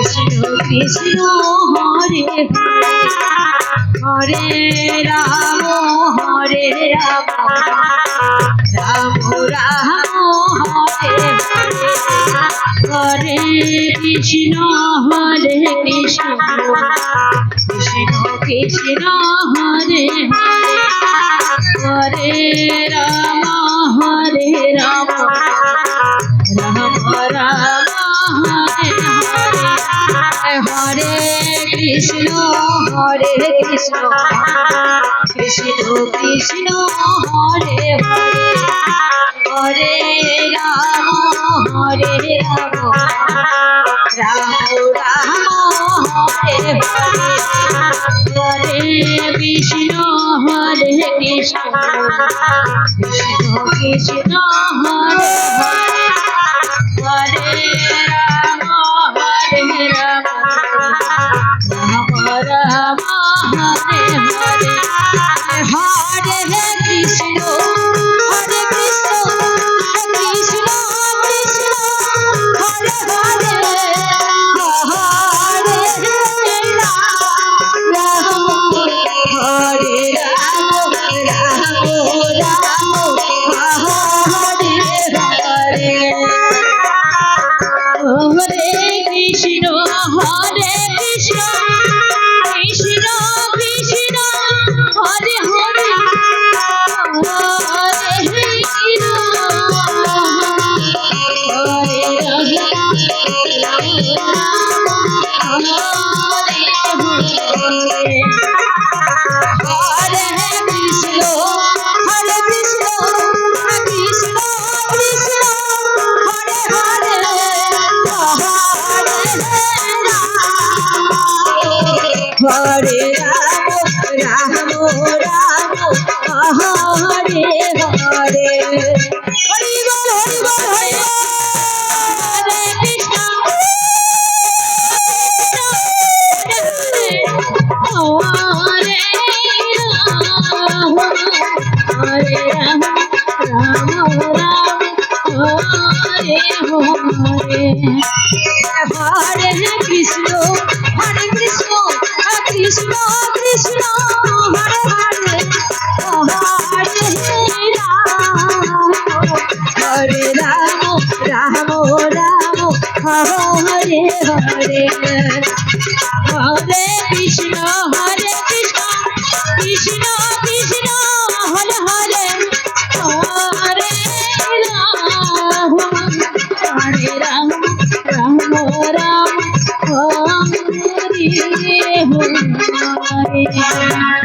Krishna Krishna Hare Hare Ram হরে Ram Ram Ram Hare Hare Krishna হরে Krishna Krishna Krishna Hare Hare Hare Ram হরে Ram Ram Ram Hare Hare Hare Krishna Krishna Krishna Hare Hare Hare Ram Ram Ram Hare Hare Hare Krishna Krishna Krishna Hare Hare Hare Ram Ram Ram Hare Hare Hare Krishna Krishna Krishna Hare Hare Hare Ram হরে Ram Ram Ram Hare Hare Hare Krishna Krishna Krishna Krishna Hare Hare Hare Hare Ram Ram Ram Hare Hare Hari বল Hari বল Hari হরে Krishna হরে Ram হরে Ram Ram Ram Hare Hare Hare Krishna Krishna Krishna Krishna Hare Hare Hare Ram Ram Ram Hare Hare Hare Krishna Krishna Krishna Krishna Hare Hare Hare Ram Ram Ram Hare Hare